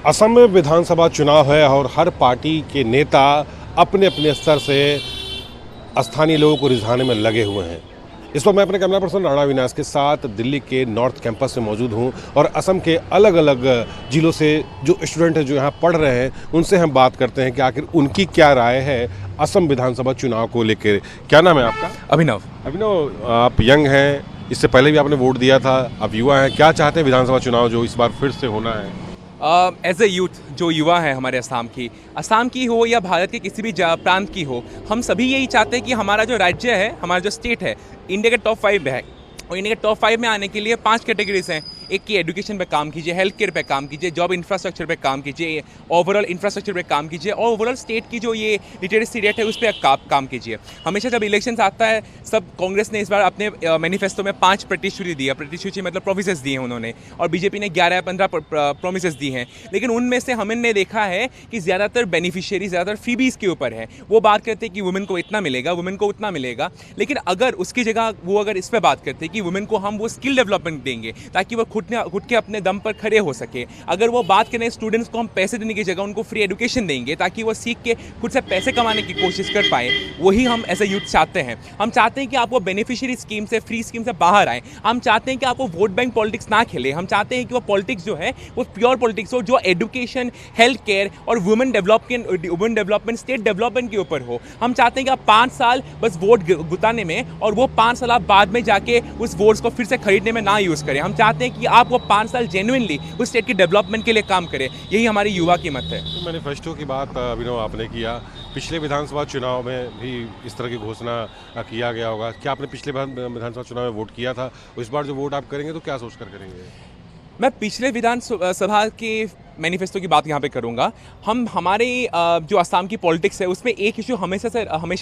असम में विधानसभा चुनाव है और हर पार्टी के नेता अपने अपने स्तर से स्थानीय लोगों को रिझाने में लगे हुए हैं। इस वक्त मैं अपने कैमरा पर्सन राणा विनाश के साथ दिल्ली के नॉर्थ कैंपस में मौजूद हूं और असम के अलग अलग जिलों से जो स्टूडेंट हैं जो यहाँ पढ़ रहे हैं उनसे हम बात करते हैं कि आखिर उनकी क्या राय है असम विधानसभा चुनाव को लेकर। क्या नाम है आपका? अभिनव। अभिनव, आप यंग हैं, इससे पहले भी आपने वोट दिया था, आप युवा हैं, क्या चाहते हैं विधानसभा चुनाव जो इस बार फिर से होना है? एज ए यूथ जो युवा है हमारे असम की हो या भारत के किसी भी प्रांत की हो, हम सभी यही चाहते हैं कि हमारा जो राज्य है, हमारा जो स्टेट है, इंडिया के टॉप 5 में है। और इंडिया के टॉप 5 में आने के लिए 5 कैटेगरीज हैं। एक की एजुकेशन पे काम कीजिए, हेल्थ केयर पे काम कीजिए, जॉब इंफ्रास्ट्रक्चर पे काम कीजिए, ओवरऑल इंफ्रास्ट्रक्चर पे काम कीजिए और ओवरऑल स्टेट की जो ये लिटरेसी रेट है उस पर काम कीजिए। हमेशा जब इलेक्शंस आता है सब कांग्रेस ने इस बार अपने मैनिफेस्टो में 5 प्रतिश्रुति दी है। प्रतिश्रुति मतलब प्रोमिसेस दिए हैं उन्होंने, और बीजेपी ने 11 या 15 प्रोमिसेस दी हैं। लेकिन उनमें से हमने देखा है कि ज़्यादातर बेनिफिशियरी ज़्यादातर फ्रीबीज के ऊपर है। वो बात करते हैं कि वुमेन को इतना मिलेगा, वुमेन को उतना मिलेगा, लेकिन अगर उसकी जगह वो अगर इस पर बात करते हैं कि वुमेन को हम वो स्किल डेवलपमेंट देंगे ताकि वो खुद के अपने दम पर खड़े हो सके, अगर वो बात करें स्टूडेंट्स को हम पैसे देने की जगह उनको फ्री एजुकेशन देंगे ताकि वो सीख के खुद से पैसे कमाने की कोशिश कर पाए, वही हम एज ए यूथ चाहते हैं। हम चाहते हैं कि आप वो बेनिफिशियरी स्कीम से, फ्री स्कीम से बाहर आए। हम चाहते हैं कि आप वो वोट बैंक पॉलिटिक्स ना खेले। हम चाहते हैं कि वो पॉलिटिक्स जो है वो प्योर पॉलिटिक्स हो, जो एजुकेशन, हेल्थ केयर और वुमेन डेवलपमेंट, स्टेट डेवलपमेंट के ऊपर हो। हम चाहते हैं कि आप 5 साल बस वोट गुताने में और वो 5 साल आप बाद में जाके उस वोट्स को फिर से खरीदने में ना यूज़ करें। हम चाहते हैं कि आप वो 5 साल जेन्युइनली उस स्टेट के डेवलपमेंट के लिए काम करें। यही हमारी युवा की मत है। तो मैनिफेस्टो की बात अभिनव आपने किया, पिछले विधानसभा चुनाव में भी इस तरह की घोषणा किया गया होगा। क्या आपने पिछले विधानसभा चुनाव में वोट किया था? इस बार जो वोट आप करेंगे तो क्या सोच कर करेंगे? मैं पिछले विधानसभा के मैनिफेस्टो की बात यहाँ पे करूँगा। हमारे जो असम की पॉलिटिक्स है उसमें एक इशू हमेशा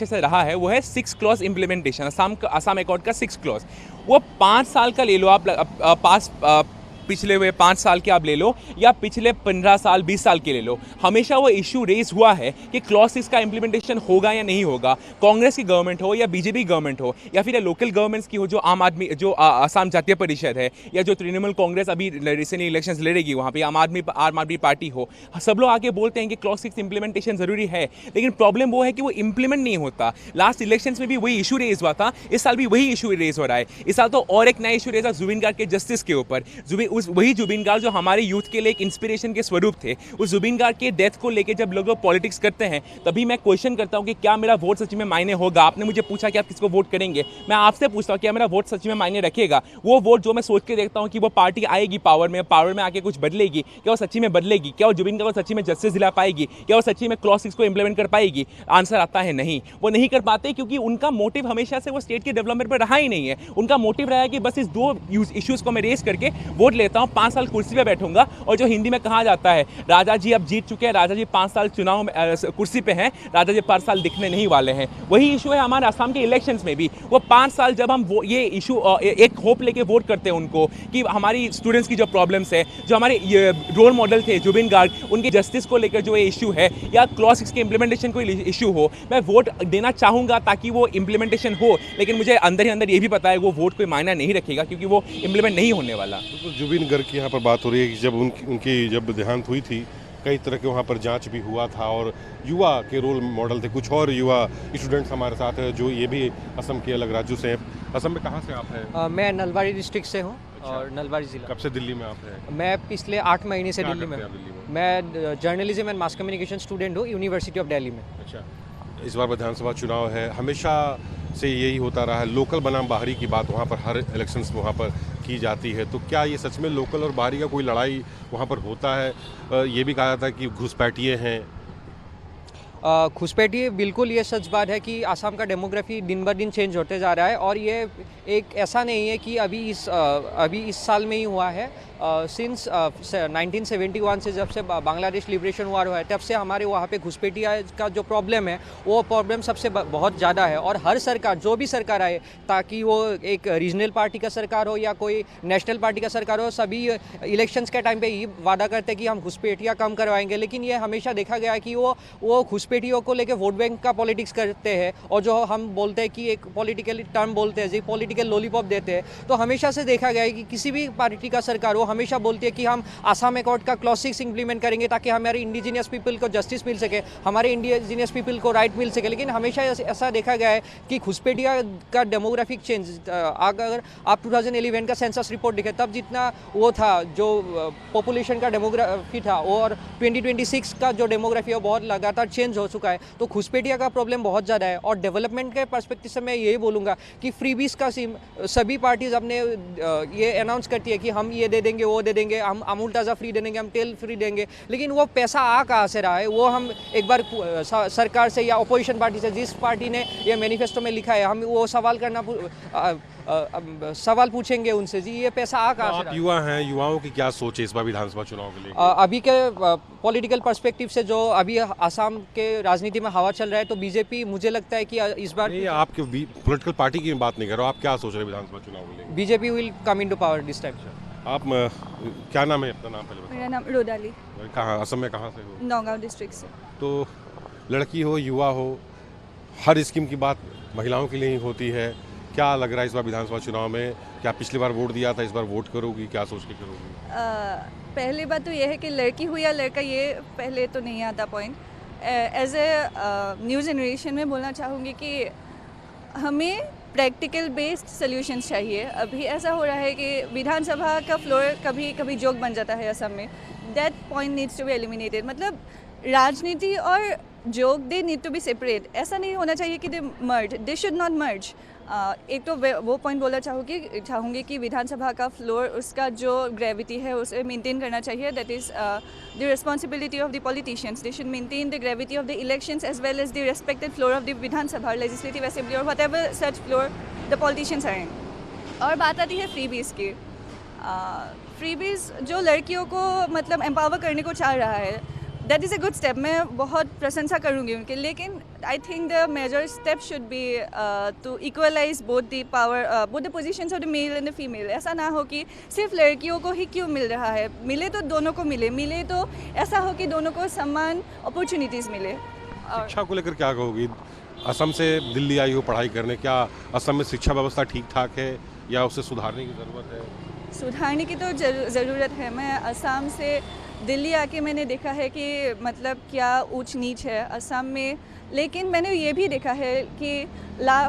से रहा है, वो है 6 क्लॉज इम्प्लीमेंटेशन। असम अकॉर्ड का 6 क्लॉज, वो 5 साल का ले लो आप, पिछले हुए 5 साल के आप ले लो या पिछले 15 साल 20 साल के ले लो, हमेशा वो इशू रेज हुआ है कि क्लॉज 6 का इंप्लीमेंटेशन होगा या नहीं होगा। कांग्रेस की गवर्नमेंट हो या बीजेपी गवर्नमेंट हो या फिर लोकल गवर्नमेंट्स की हो, जो असम जातीय परिषद है या जो तृणमूल कांग्रेस अभी रिसेंटली इलेक्शंस लड़ेगी, वहाँ पे आम आदमी पार्टी हो, सब लोग आगे बोलते हैं कि क्लॉज 6 इंप्लीमेंटेशन जरूरी है। लेकिन प्रॉब्लम वो है कि वो इंप्लीमेंट नहीं होता। लास्ट इलेक्शंस में भी वही इशू रेज हुआ था, इस साल भी वही इशू रेज हो रहा है। इस साल तो और एक नया इशू रेज है जुबिन गार्ग के जस्टिस के ऊपर। वही जुबिन गार्ग जो हमारे यूथ के लिए एक इंस्पिरेशन के स्वरूप थे, उस जुबिन गार्ग के डेथ को लेकर जब लोग पॉलिटिक्स करते हैं तभी मैं क्वेश्चन करता हूं कि क्या मेरा वोट सच में मायने होगा। आपने मुझे पूछा कि आप किसको वोट करेंगे, मैं आपसे पूछता हूं क्या मेरा वोट सच में मायने रखेगा। वो वोट जो मैं सोच के देखता हूं कि वो पार्टी आएगी पावर में आके कुछ बदलेगी, क्या वो सच्ची में बदलेगी? क्या वो जुबिन गार्ग को सच्ची में जस्टिस दिला पाएगी? क्या वो सच्ची में क्लॉज 6 को इंप्लीमेंट कर पाएगी? आंसर आता है नहीं, वो नहीं कर पाते, क्योंकि उनका मोटिव हमेशा से वो स्टेट के डेवलपमेंट पर रहा ही नहीं है। उनका मोटिव रहा है कि बस इस 2 इश्यूज को मैं रेस करके वोट लेता हूं, 5 साल कुर्सी पे बैठूंगा, और जो हिंदी में कहा जाता है राजा जी अब जीत चुके हैं, राजा जी 5 साल चुनाव में कुर्सी पे हैं, राजा जी 5 साल दिखने नहीं वाले हैं। वही इशू है हमारे असम के इलेक्शंस में भी। वो 5 साल जब हम ये इशू एक होप लेके वोट करते हैं उनको कि हमारी स्टूडेंट्स की जो प्रॉब्लम्स है, जो हमारे रोल मॉडल थे जुबिन गार्ग, उनके जस्टिस को लेकर जो ये इशू है या क्लॉज 6 के इंप्लीमेंटेशन कोई इशू हो, मैं वोट देना चाहूंगा ताकि वो इंप्लीमेंटेशन हो। लेकिन मुझे अंदर ही अंदर ये भी पता है वो वोट कोई मायना नहीं रखेगा, क्योंकि वो इंप्लीमेंट नहीं होने वाला। तो जुबिन गार्ग की यहाँ पर बात हो रही है कि जब उनकी जब देहांत हुई थी, कई तरह के वहाँ पर जांच भी हुआ था और युवा के रोल मॉडल थे। कुछ और युवा स्टूडेंट्स हमारे साथ हैं जो ये भी असम के अलग राज्यों से हैं। असम में कहाँ से आप हैं? मैं नलबाड़ी डिस्ट्रिक्ट से हूँ। अच्छा। और नलबाड़ी जिला। कब से दिल्ली में आप हैं? मैं पिछले 8 महीने से दिल्ली में हूँ। मैं journalism and mass communication student हूँ यूनिवर्सिटी ऑफ दिल्ली में। अच्छा, इस बार विधानसभा चुनाव है, हमेशा से यही होता रहा है, लोकल बनाम बाहरी की बात वहाँ पर हर इलेक्शंस में वहाँ पर की जाती है। तो क्या ये सच में लोकल और बाहरी का कोई लड़ाई वहाँ पर होता है? ये भी कहा जाता है कि घुसपैठिए हैं। घुसपैठिए, बिल्कुल ये सच बात है कि असम का डेमोग्राफी दिन ब दिन चेंज होते जा रहा है, और ये एक ऐसा नहीं है कि अभी इस साल में ही हुआ है। सिंस 1971 से जब से बांग्लादेश लिबरेशन हुआ है तब से हमारे वहाँ पे घुसपैठिया का जो प्रॉब्लम है वो प्रॉब्लम सबसे बहुत ज़्यादा है। और हर सरकार, जो भी सरकार आए, ताकि वो एक रीजनल पार्टी का सरकार हो या कोई नेशनल पार्टी का सरकार हो, सभी इलेक्शंस के टाइम पे ये वादा करते हैं कि हम घुसपैठिया कम करवाएंगे। लेकिन ये हमेशा देखा गया है कि वो घुसपैठियों को लेकर वोट बैंक का पॉलिटिक्स करते हैं, और जो हम बोलते हैं कि एक पॉलिटिकली टर्म बोलते हैं, जो पॉलिटिकल लॉलीपॉप देते हैं। तो हमेशा से देखा गया है कि किसी भी पार्टी का सरकार हो, हमेशा बोलती है कि हम आसाम अकॉर्ड का क्लॉज 6 इंप्लीमेंट करेंगे ताकि हमारे इंडिजिनियस पीपल को जस्टिस मिल सके, हमारे इंडिजिनियस पीपल को राइट मिल सके। लेकिन हमेशा ऐसा देखा गया है कि घुसपैठिया का डेमोग्राफिक चेंज, अगर आप 2011 का सेंसस रिपोर्ट देखें तब जितना वो था जो पॉपुलेशन का डेमोग्राफी था, और 2026 का जो डेमोग्राफी है वो बहुत लगातार चेंज हो चुका है। तो घुसपैठिया का प्रॉब्लम बहुत ज़्यादा है। और डेवलपमेंट के पर्सपेक्टिव से मैं यही बोलूँगा कि फ्रीबीज का सभी पार्टीज अपने ये अनाउंस करती है कि हम ये दे देंगे, वो दे देंगे, हम अमूल ताज़ा फ्री दे देंगे, हम तेल फ्री देंगे, लेकिन वो पैसा आ कहाँ से रहा है वो हम एक बार सरकार से या अपोजिशन पार्टी से, जिस पार्टी ने ये मैनिफेस्टो में लिखा है, हम वो सवाल पूछेंगे उनसे, जी ये पैसा आ कहाँ से आप रहा है? युवा हैं, युवाओं की क्या सोच है इस बार विधानसभा चुनाव के लिए? अभी के पॉलिटिकल पर्सपेक्टिव से जो अभी आसाम के राजनीति में हवा चल रहा है, तो बीजेपी मुझे लगता है कि इस बार नहीं, आपके पॉलिटिकल पार्टी की बात नहीं कर रहा हूं, आप क्या सोच रहे हैं विधानसभा चुनाव के लिए? BJP will come into power this time. आप क्या नाम है अपना? नाम पहले बताओ। मेरा नाम रोदाली, कहाँ, असम में कहाँ से हो? नौगांव डिस्ट्रिक्ट से। तो लड़की हो, युवा हो, हर स्कीम की बात महिलाओं के लिए ही होती है। क्या लग रहा है इस बार विधानसभा चुनाव में? क्या पिछली बार वोट दिया था, इस बार वोट करोगी? क्या सोच के करोगी? पहली बात तो ये है कि लड़की हो या लड़का, ये पहले तो नहीं आता point. As a new generation में बोलना चाहूँगी कि हमें प्रैक्टिकल बेस्ड सॉल्यूशंस चाहिए। अभी ऐसा हो रहा है कि विधानसभा का फ्लोर कभी कभी जोक बन जाता है असम में। That point needs to be eliminated. मतलब राजनीति और joke, they need to be separate. ऐसा नहीं होना चाहिए कि दे मर्ज, दे शुड नॉट मर्ज। एक तो वो पॉइंट बोलना चाहूँगी कि विधानसभा का फ्लोर, उसका जो ग्रेविटी है उसे मेंटेन करना चाहिए। That is the responsibility of the politicians. They should maintain the gravity of the elections as well as the respected floor of the Vidhansabha, legislative assembly और whatever such floor the politicians are in. और बात आती है freebies की। Freebies जो लड़कियों को मतलब एम्पावर करने को चाह रहा है, that is a good step. मैं बहुत प्रशंसा करूँगी उनकी, लेकिन I think the major step should be to equalize both the power, both the positions of the male and the female. ऐसा ना हो कि सिर्फ लड़कियों को ही क्यों मिल रहा है, मिले तो दोनों को मिले तो ऐसा हो कि दोनों को समान अपॉर्चुनिटीज़ मिले। और शिक्षा को लेकर क्या कहोगी? असम से दिल्ली आई हो पढ़ाई करने, क्या असम में शिक्षा व्यवस्था ठीक ठाक है या उसे सुधारने की ज़रूरत है? सुधारने की तो ज़रूरत है। मैं असम से दिल्ली आके मैंने देखा है कि मतलब क्या ऊंच नीच है असम में, लेकिन मैंने ये भी देखा है कि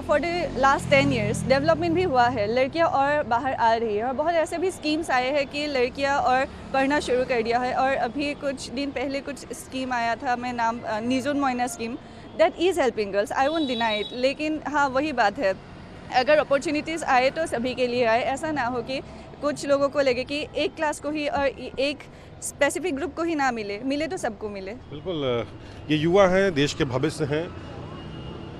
for the last 10 years development भी हुआ है। लड़कियां और बाहर आ रही है और बहुत ऐसे भी स्कीम्स आए हैं कि लड़कियां और पढ़ना शुरू कर दिया है। और अभी कुछ दिन पहले कुछ स्कीम आया था, मैं नाम Nijut Moina scheme, that is helping girls, I won't deny it. लेकिन हाँ, वही बात है, अगर अपॉर्चुनिटीज़ आए तो सभी के लिए आए। ऐसा ना हो कि कुछ लोगों को लगे कि एक क्लास को ही और एक स्पेसिफिक ग्रुप को ही ना मिले तो सबको मिले। बिल्कुल, ये युवा हैं, देश के भविष्य हैं।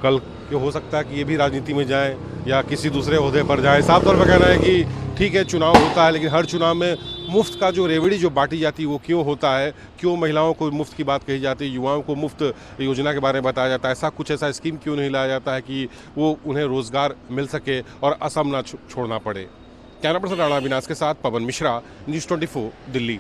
कल के हो सकता है कि ये भी राजनीति में जाएं या किसी दूसरे ओहदे पर जाएं। साफ तौर पर कहना है कि ठीक है, चुनाव होता है, लेकिन हर चुनाव में मुफ्त का जो रेवड़ी जो बांटी जाती है वो क्यों होता है? क्यों महिलाओं को मुफ्त की बात कही जाती है, युवाओं को मुफ्त योजना के बारे में बताया जाता है? ऐसा स्कीम क्यों नहीं लाया जाता है कि वो उन्हें रोजगार मिल सके और असम ना छोड़ना पड़े? कैमरा पर्सन राणा अविनाश के साथ पवन मिश्रा, न्यूज़ 24 दिल्ली।